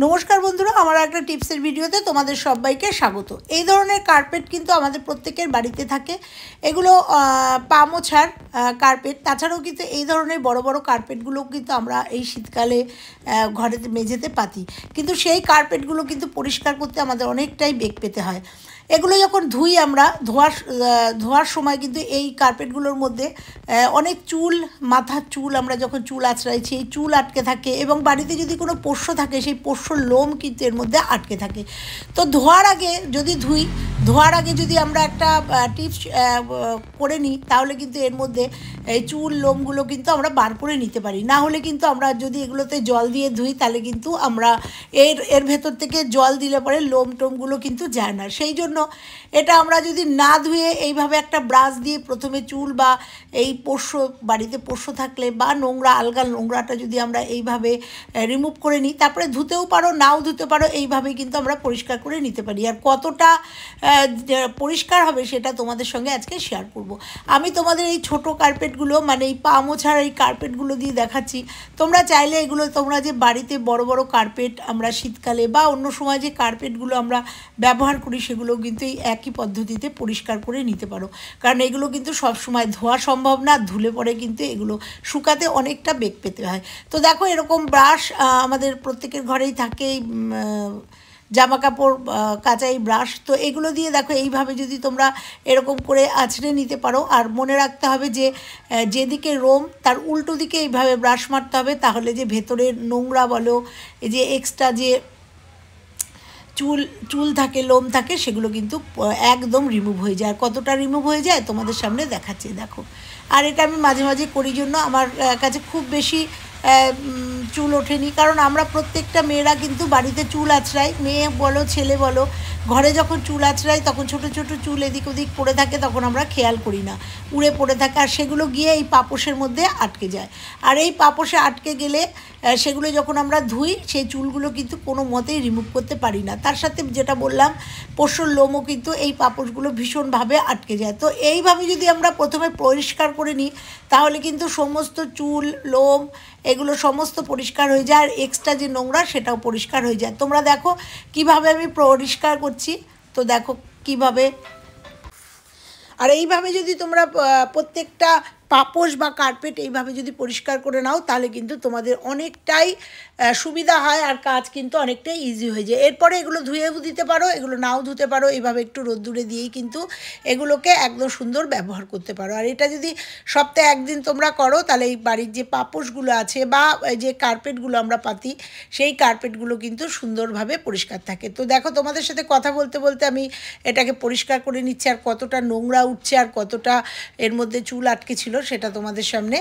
নমস্কার বন্ধুরা, আমার একটা টিপসের ভিডিওতে তোমাদের সবাইকে স্বাগত। এই ধরনের কার্পেট কিন্তু আমাদের প্রত্যেকের বাড়িতে থাকে। এগুলো পা মোছার কার্পেট। তাছাড়াও কিন্তু এই ধরনের বড় বড় কার্পেটগুলো কিন্তু আমরা এই শীতকালে ঘরেতে মেঝেতে পাতি, কিন্তু সেই কার্পেটগুলো কিন্তু পরিষ্কার করতে আমাদের অনেকটাই বেগ পেতে হয়। এগুলো যখন ধুই আমরা ধোয়ার সময় কিন্তু এই কার্পেটগুলোর মধ্যে অনেক চুল, মাথার চুল, আমরা যখন চুল আঁচড়াইছি এই চুল আটকে থাকে, এবং বাড়িতে যদি কোনো পোষ্য থাকে সেই পোষ্যর লোম কিন্তু এর মধ্যে আটকে থাকে। তো ধোয়ার আগে যদি আমরা একটা টিপস করে নিই, তাহলে কিন্তু এর মধ্যে এই চুল লোমগুলো কিন্তু আমরা বার করে নিতে পারি। না হলে কিন্তু আমরা যদি এগুলোতে জল দিয়ে ধুই, তাহলে কিন্তু আমরা এর ভেতর থেকে জল দিলে পরে লোম টোমগুলো কিন্তু যায় না। সেই জন্য এটা আমরা যদি না ধুয়ে এইভাবে একটা ব্রাশ দিয়ে প্রথমে চুল বা এই বাড়িতে পোষ্য থাকলে বা আলগা নোংরাটা যদি আমরা এইভাবে রিমুভ করে নিই, তারপরে ধুতেও পারো, নাও ধুতে পারো, এইভাবেই কিন্তু আমরা পরিষ্কার করে নিতে পারি। আর কতটা পরিষ্কার হবে সেটা তোমাদের সঙ্গে আজকে শেয়ার করব। আমি তোমাদের এই ছোট কার্পেটগুলো, মানে এই পা মোছার এই কার্পেটগুলো দিয়ে দেখাচ্ছি। তোমরা চাইলে তোমরা যে বাড়িতে বড় বড় কার্পেট আমরা শীতকালে বা অন্য সময় যে কার্পেটগুলো আমরা ব্যবহার করি, সেগুলো কিন্তু এই একই পদ্ধতিতে পরিষ্কার করে নিতে পারো। কারণ এগুলো কিন্তু সব সময় ধোয়া সম্ভব না, ধুলে পরে কিন্তু এগুলো শুকাতে অনেকটা বেগ পেতে হয়। তো দেখো, এরকম ব্রাশ আমাদের প্রত্যেকের ঘরেই থাকে, জামা কাপড় কাচা এই ব্রাশ। তো এগুলো দিয়ে দেখো এইভাবে যদি তোমরা এরকম করে আঁচড়ে নিতে পারো। আর মনে রাখতে হবে যে যেদিকে রোম তার উল্টো দিকে এইভাবে ব্রাশ মারতে হবে, তাহলে যে ভেতরের নোংরা বলো, এই যে এক্সট্রা যে চুল থাকে, লোম থাকে, সেগুলো কিন্তু একদম রিমুভ হয়ে যায়। আর কতটা রিমুভ হয়ে যায় তোমাদের সামনে দেখাচ্ছি, দেখো। আর এটা আমি মাঝে মাঝে করি জন্য আমার কাছে খুব বেশি চুল ওঠেনি, কারণ আমরা প্রত্যেকটা মেয়েরা কিন্তু বাড়িতে চুল আঁচড়াই, মেয়ে বলো ছেলে বলো, ঘরে যখন চুল আঁচড়াই তখন ছোট ছোট চুল এদিক ওদিক পড়ে থাকে, তখন আমরা খেয়াল করি না, উড়ে পড়ে থাকে, আর সেগুলো গিয়ে এই পাপোশের মধ্যে আটকে যায়। আর এই পাপোশে আটকে গেলে সেগুলো যখন আমরা ধুই, সেই চুলগুলো কিন্তু কোনো মতেই রিমুভ করতে পারি না। তার সাথে যেটা বললাম, পোষ্যর লোমও কিন্তু এই পাপোশগুলো ভীষণভাবে আটকে যায়। তো এইভাবে যদি আমরা প্রথমে পরিষ্কার করে নিই, তাহলে কিন্তু সমস্ত চুল, লোম এগুলো সমস্ত পরিষ্কার হয়ে যায়, আর এক্সট্রা যে নোংরা সেটাও পরিষ্কার হয়ে যায়। তোমরা দেখো কিভাবে আমি পরিষ্কার করছি। তো দেখো কিভাবে। আর এইভাবে যদি তোমরা প্রত্যেকটা পাপোশ বা কার্পেট এইভাবে যদি পরিষ্কার করে নাও, তাহলে কিন্তু তোমাদের অনেকটাই সুবিধা হয়, আর কাজ কিন্তু অনেকটাই ইজি হয়ে যায়। এরপরে এগুলো ধুয়েও দিতে পারো, এগুলো নাও ধুতে পারো, এইভাবে একটু রোদ্দুরে দিয়েই কিন্তু এগুলোকে একদম সুন্দর ব্যবহার করতে পারো। আর এটা যদি সপ্তাহে একদিন তোমরা করো, তাহলে এই বাড়ির যে পাপোশগুলো আছে বা যে কার্পেটগুলো আমরা পাতি, সেই কার্পেটগুলো কিন্তু সুন্দরভাবে পরিষ্কার থাকে। তো দেখো, তোমাদের সাথে কথা বলতে বলতে আমি এটাকে পরিষ্কার করে নিচ্ছি, আর কতটা নোংরা উঠছে আর কতটা এর মধ্যে চুল আটকে ছিল সেটা তোমাদের সামনে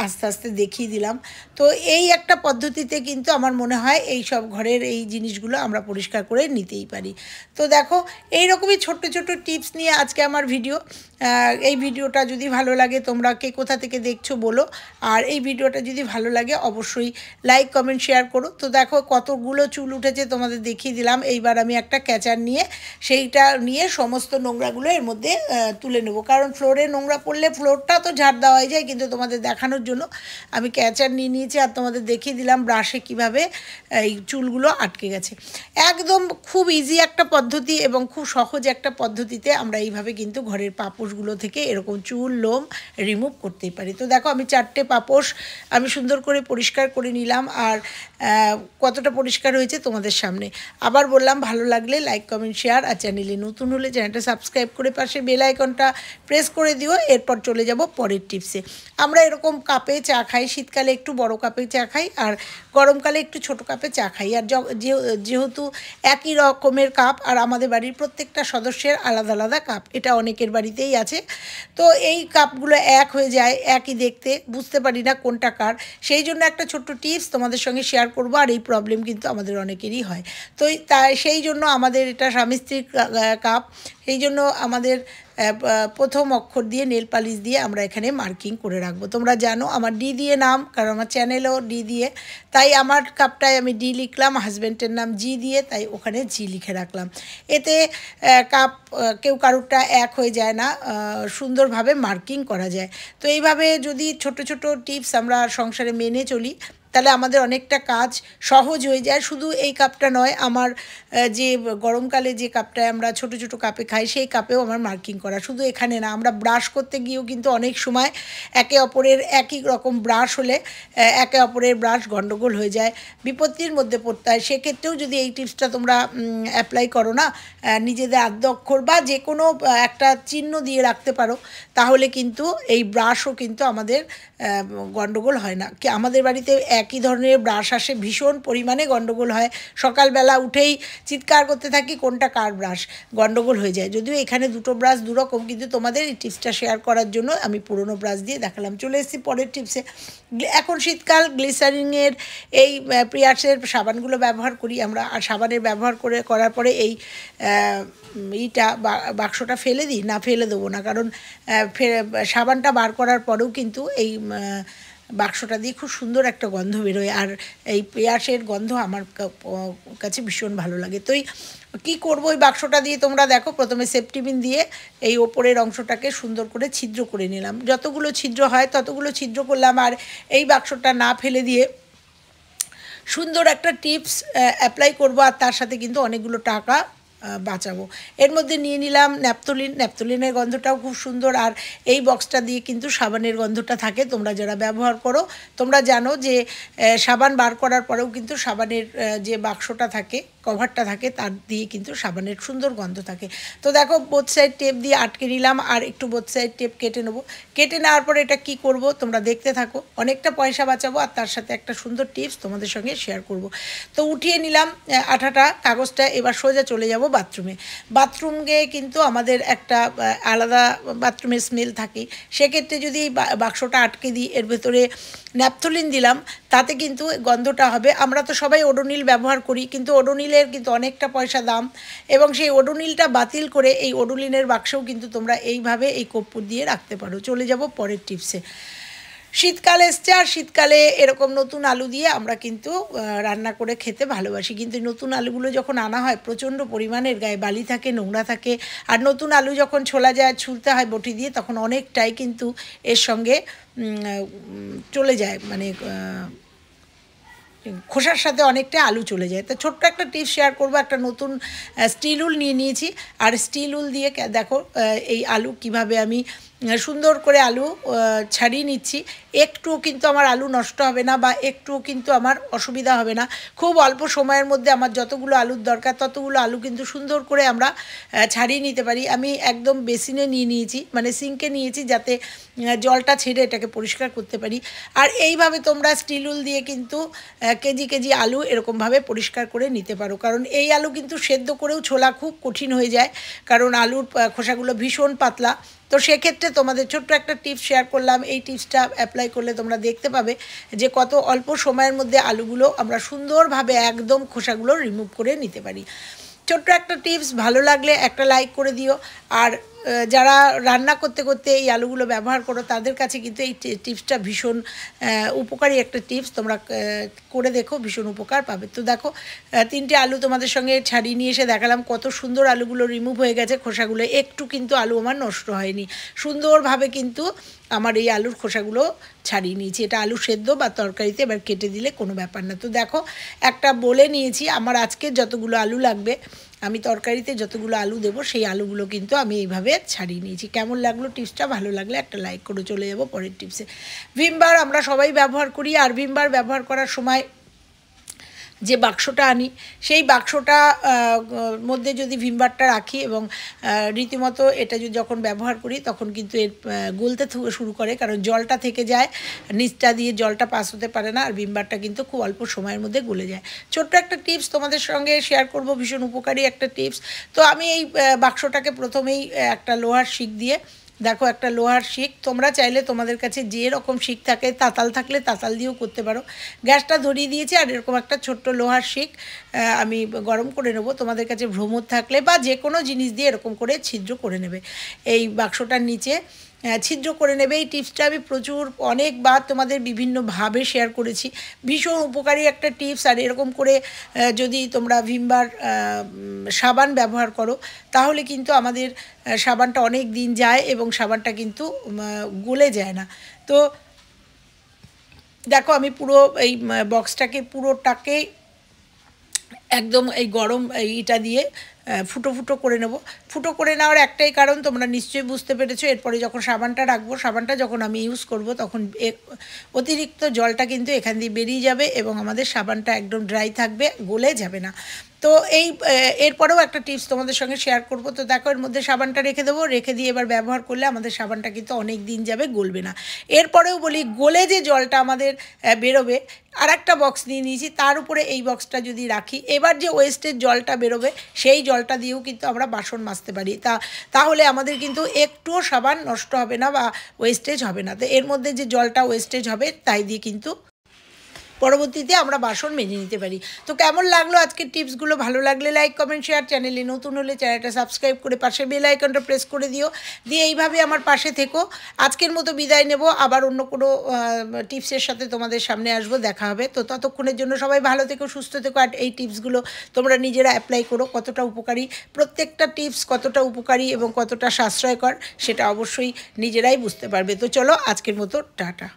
আস্তে আস্তে দেখিয়ে দিলাম। তো এই একটা পদ্ধতিতে কিন্তু আমার মনে হয় এই সব ঘরের এই জিনিসগুলো আমরা পরিষ্কার করে নিতেই পারি। তো দেখো, এইরকমই ছোট্ট ছোট্ট টিপস নিয়ে আজকে আমার ভিডিও। এই ভিডিওটা যদি ভালো লাগে, তোমরা কে কোথা থেকে দেখছো বলো। আর এই ভিডিওটা যদি ভালো লাগে অবশ্যই লাইক, কমেন্ট, শেয়ার করো। তো দেখো কতগুলো চুল উঠেছে তোমাদের দেখিয়ে দিলাম। এইবার আমি একটা ক্যাচার নিয়ে সেইটা নিয়ে সমস্ত নোংরাগুলো এর মধ্যে তুলে নেবো, কারণ ফ্লোরে নোংরা পড়লে ফ্লোরটা তো ঝাড় দেওয়াই যায়, কিন্তু তোমাদের দেখানোর জন্য আমি ক্যাচার নিয়ে নিয়েছি আর তোমাদের দেখিয়ে দিলাম ব্রাশে কিভাবে এই চুলগুলো আটকে গেছে। একদম খুব ইজি একটা পদ্ধতি এবং খুব সহজ একটা পদ্ধতিতে আমরা এইভাবে কিন্তু ঘরের পাপোশগুলো থেকে এরকম চুল, লোম রিমুভ করতেই পারি। তো দেখো, আমি 4টে পাপোশ আমি সুন্দর করে পরিষ্কার করে নিলাম, আর কতটা পরিষ্কার হয়েছে তোমাদের সামনে আবার বললাম। ভালো লাগলে লাইক, কমেন্ট, শেয়ার, আর চ্যানেলে নতুন হলে চ্যানেলটা সাবস্ক্রাইব করে পাশে বেল আইকনটা প্রেস করে দিও। এরপর চলে যাব পরের টিপসে। আমরা এরকম কাপে চা খাই, শীতকালে একটু বড় কাপে চা খাই, আর গরমকালে একটু ছোট কাপে চা খাই। আর যেহেতু একই রকমের কাপ, আর আমাদের বাড়ির প্রত্যেকটা সদস্যের আলাদা আলাদা কাপ, এটা অনেকের বাড়িতেই আছে। তো এই কাপগুলো এক হয়ে যায়, একই দেখতে, বুঝতে পারি না কোনটা কার। সেই জন্য একটা ছোট্ট টিপস তোমাদের সঙ্গে শেয়ার করবো। আর এই প্রবলেম কিন্তু আমাদের অনেকেরই হয়। তো সেই জন্য আমাদের এটা স্বামী স্ত্রীর কাপ। এই জন্য আমাদের প্রথম অক্ষর দিয়ে নেল পালিশ দিয়ে আমরা এখানে মার্কিং করে রাখবো। তোমরা জানো আমার ডি দিয়ে নাম, কারণ আমার চ্যানেলও ডি দিয়ে, তাই আমার কাপটায় আমি ডি লিখলাম, হাজব্যান্ডের নাম জি দিয়ে, তাই ওখানে জি লিখে রাখলাম। এতে কাপ কেউ কারুরটা এক হয়ে যায় না, সুন্দরভাবে মার্কিং করা যায়। তো এইভাবে যদি ছোট ছোট টিপস আমরা সংসারে মেনে চলি, তাহলে আমাদের অনেকটা কাজ সহজ হয়ে যায়। শুধু এই কাপটা নয়, আমার যে গরমকালে যে কাপটায় আমরা ছোট ছোট কাপে খাই সেই কাপেও আমার মার্কিং করা। শুধু এখানে না, আমরা ব্রাশ করতে গিয়েও কিন্তু অনেক সময় একে অপরের একই রকম ব্রাশ হলে একে অপরের ব্রাশ গণ্ডগোল হয়ে যায়, বিপত্তির মধ্যে পড়তে হয়। সেক্ষেত্রেও যদি এই টিপসটা তোমরা অ্যাপ্লাই করো না, নিজেদের আদ্য অক্ষর বা যে কোনো একটা চিহ্ন দিয়ে রাখতে পারো, তাহলে কিন্তু এই ব্রাশও কিন্তু আমাদের গণ্ডগোল হয় না। কি আমাদের বাড়িতে একই ধরনের ব্রাশ আসে, ভীষণ পরিমাণে গণ্ডগোল হয়। সকালবেলা উঠেই চিৎকার করতে থাকি কোনটা কার ব্রাশ, গণ্ডগোল হয়ে যায়। যদিও এখানে দুটো ব্রাশ দুরকম, কিন্তু তোমাদের এই টিপসটা শেয়ার করার জন্য আমি পুরনো ব্রাশ দিয়ে দেখালাম। চলে এসেছি পরের টিপসে। এখন শীতকাল, গ্লিসারিনের এই পিয়ার্সের সাবানগুলো ব্যবহার করি আমরা, আর সাবানের ব্যবহার করার পরে এই বাক্সটা ফেলে দিই না, ফেলে দেবো না, কারণ সাবানটা বার করার পরেও কিন্তু এই বাক্সটা দিয়ে খুব সুন্দর একটা গন্ধ বেরোয়, আর এই পেঁয়াজের গন্ধ আমার কাছে ভীষণ ভালো লাগে। তো কী করবো ওই বাক্সটা দিয়ে, তোমরা দেখো প্রথমে সেফটি পিন দিয়ে এই ওপরের অংশটাকে সুন্দর করে ছিদ্র করে নিলাম। যতগুলো ছিদ্র হয় ততগুলো ছিদ্র করলাম, আর এই বাক্সটা না ফেলে দিয়ে সুন্দর একটা টিপস অ্যাপ্লাই করবো, আর তার সাথে কিন্তু অনেকগুলো টাকা বাঁচাবো। এর মধ্যে নিয়ে নিলাম ন্যাপথলিনের গন্ধটাও খুব সুন্দর, আর এই বক্সটা দিয়ে কিন্তু সাবানের গন্ধটা থাকে। তোমরা যারা ব্যবহার করো তোমরা জানো যে সাবান বার করার পরেও কিন্তু সাবানের যে বাক্সটা থাকে, কভারটা থাকে, তার দিয়ে কিন্তু সাবানের সুন্দর গন্ধ থাকে। তো দেখো বোথ সাইড টেপ দিয়ে আটকে নিলাম, আর একটু বোথ সাইড টেপ কেটে নেবো। কেটে নেওয়ার পরে এটা কি করব তোমরা দেখতে থাকো। অনেকটা পয়সা বাঁচাবো, আর তার সাথে একটা সুন্দর টিপস তোমাদের সঙ্গে শেয়ার করব। তো উঠিয়ে নিলাম আঠাটা কাগজটা, এবার সোজা চলে যাব বাথরুমে কিন্তু আমাদের একটা আলাদা বাথরুমের স্মেল থাকে। সেক্ষেত্রে যদি এই বাক্সটা আটকে দিই, এর ভেতরে ন্যাপথলিন দিলাম, তাতে কিন্তু গন্ধটা হবে। আমরা তো সবাই ওডোনিল ব্যবহার করি, কিন্তু ওডোনিলের কিন্তু অনেকটা পয়সা দাম, এবং সেই ওডোনিলটা বাতিল করে এই ওডোনিলের বাক্সও কিন্তু তোমরা এইভাবে এই কর্পূর দিয়ে রাখতে পারো। চলে যাব পরের টিপসে। শীতকাল এসছে, আর শীতকালে এরকম নতুন আলু দিয়ে আমরা কিন্তু রান্না করে খেতে ভালোবাসি, কিন্তু নতুন আলুগুলো যখন আনা হয় প্রচণ্ড পরিমাণের গায়ে বালি থাকে, নোংরা থাকে, আর নতুন আলু যখন ছোলা যায়, ছুলতে হয় বটি দিয়ে, তখন অনেকটাই কিন্তু এর সঙ্গে চলে যায়, মানে খোসার সাথে অনেকটা আলু চলে যায়। তো ছোট্ট একটা টিপস শেয়ার করবো। একটা নতুন স্টিল উল নিয়ে নিয়েছি, আর স্টিল উল দিয়ে দেখো এই আলু কিভাবে আমি সুন্দর করে আলু ছাড়িয়ে নিচ্ছি। একটুও কিন্তু আমার আলু নষ্ট হবে না, বা একটুও কিন্তু আমার অসুবিধা হবে না। খুব অল্প সময়ের মধ্যে আমার যতগুলো আলুর দরকার ততগুলো আলু কিন্তু সুন্দর করে আমরা ছাড়িয়ে নিতে পারি। আমি একদম বেসিনে নিয়ে নিয়েছি, মানে সিঙ্কে নিয়েছি, যাতে জলটা ছেড়ে এটাকে পরিষ্কার করতে পারি। আর এইভাবে তোমরা স্টিল উল দিয়ে কিন্তু কেজি কেজি আলু এরকমভাবে পরিষ্কার করে নিতে পারো, কারণ এই আলু কিন্তু সেদ্ধ করেও ছোলা খুব কঠিন হয়ে যায়, কারণ আলুর খোসাগুলো ভীষণ পাতলা। তো সেক্ষেত্রে তোমাদের ছোট্ট একটা টিপস শেয়ার করলাম। এই টিপসটা অ্যাপ্লাই করলে তোমরা দেখতে পাবে যে কত অল্প সময়ের মধ্যে আলুগুলো আমরা সুন্দরভাবে একদম খোসাগুলো রিমুভ করে নিতে পারি। ছোট্ট একটা টিপস, ভালো লাগলে একটা লাইক করে দিও। আর যারা রান্না করতে করতে এই আলুগুলো ব্যবহার করো তাদের কাছে কিন্তু এই টিপসটা ভীষণ উপকারী একটা টিপস। তোমরা করে দেখো, ভীষণ উপকার পাবে। তো দেখো তিনটে আলু তোমাদের সঙ্গে ছাড়িয়ে নিয়ে এসে দেখালাম, কত সুন্দর আলুগুলো রিমুভ হয়ে গেছে খোসাগুলো। একটু কিন্তু আলু আমার নষ্ট হয়নি, সুন্দরভাবে কিন্তু আমার এই আলুর খোসাগুলো ছাড়িয়ে নিয়েছি। এটা আলু সেদ্ধ বা তরকারিতে এবার কেটে দিলে কোনো ব্যাপার না। তো দেখো একটা বলে নিয়েছি, আমার আজকে যতগুলো আলু লাগবে, আমি তরকারিতে যতগুলো আলু দেবো সেই আলুগুলো কিন্তু আমি এইভাবে ছাড়িয়ে নিয়েছি। কেমন লাগলো টিপসটা? ভালো লাগলে একটা লাইক করে চলে যাব পরের টিপসে। ভিম বার আমরা সবাই ব্যবহার করি, আর ভিম বার ব্যবহার করার সময় যে বাক্সটা আনি সেই বাক্সটা মধ্যে যদি ভিম বারটা রাখি এবং রীতিমতো এটা যদি যখন ব্যবহার করি তখন কিন্তু এর গলতে শুরু করে, কারণ জলটা থেকে যায়, নিচটা দিয়ে জলটা পাস হতে পারে না, আর ভিম বারটা কিন্তু খুব অল্প সময়ের মধ্যে গলে যায়। ছোট্ট একটা টিপস তোমাদের সঙ্গে শেয়ার করব, ভীষণ উপকারী একটা টিপস। তো আমি এই বাক্সটাকে প্রথমেই একটা লোহার শিক দিয়ে, দেখো একটা লোহার শিক, তোমরা চাইলে তোমাদের কাছে যে রকম শিক থাকে, তাতাল থাকলে তাতাল দিয়েও করতে পারো। গ্যাসটা ধরিয়ে দিয়েছি, আর এরকম একটা ছোট্ট লোহার শিক আমি গরম করে নেবো। তোমাদের কাছে ভ্রমর থাকলে বা যে কোনো জিনিস দিয়ে এরকম করে ছিদ্র করে নেবে, এই বাক্সটার নিচে ছিদ্র করে নেবে। এই টিপসটা আমি অনেকবার তোমাদের বিভিন্নভাবে শেয়ার করেছি, ভীষণ উপকারী একটা টিপস। আর এরকম করে যদি তোমরা ভিম বার সাবান ব্যবহার করো তাহলে কিন্তু আমাদের সাবানটা অনেক দিন যায় এবং সাবানটা কিন্তু গলে যায় না। তো দেখো আমি পুরো এই বক্সটাকে পুরোটাকে একদম এই গরম এইটা দিয়ে ফুটো ফুটো করে নেব। ফুটো করে নেওয়ার একটাই কারণ তোমরা নিশ্চয়ই বুঝতে পেরেছো, এরপরে যখন সাবানটা রাখবো, সাবানটা যখন আমি ইউজ করব তখন অতিরিক্ত জলটা কিন্তু এখান দিয়ে বেরিয়ে যাবে এবং আমাদের সাবানটা একদম ড্রাই থাকবে, গলে যাবে না। তো এই এরপরেও একটা টিপস তোমাদের সঙ্গে শেয়ার করব। তো দেখো এর মধ্যে সাবানটা রেখে দেবো, রেখে দিয়ে এবার ব্যবহার করলে আমাদের সাবানটা কিন্তু অনেক দিন যাবে, গলবে না। এরপরেও বলি, গলে যে জলটা আমাদের বেরোবে, আর একটা বক্স নিয়ে নিয়েছি, তার উপরে এই বক্সটা যদি রাখি, এবার যে ওয়েস্টের জলটা বেরোবে সেই জলটা দিয়েও কিন্তু আমরা বাসন মাজতে পারি। তাহলে আমাদের কিন্তু একটুও সাবান নষ্ট হবে না বা ওয়েস্টেজ হবে না। তো এর মধ্যে যে জলটা ওয়েস্টেজ হবে তাই দিয়ে কিন্তু পরবর্তীতে আমরা বাসন মেজে নিতে পারি। তো কেমন লাগলো আজকের টিপসগুলো? ভালো লাগলে লাইক কমেন্ট শেয়ার, চ্যানেলে নতুন হলে চ্যানেলটা সাবস্ক্রাইব করে পাশে বেল আইকনটা প্রেস করে দিও, দিয়ে এইভাবে আমার পাশে থেকো। আজকের মতো বিদায় নেব, আবার অন্য কোনো টিপসের সাথে তোমাদের সামনে আসবো, দেখা হবে। তো ততক্ষণের জন্য সবাই ভালো থেকো, সুস্থ থেকো। আর এই টিপসগুলো তোমরা নিজেরা অ্যাপ্লাই করো, কতটা উপকারী প্রত্যেকটা টিপস, কতটা উপকারী এবং কতটা সাশ্রয়কর সেটা অবশ্যই নিজেরাই বুঝতে পারবে। তো চলো আজকের মতো টাটা।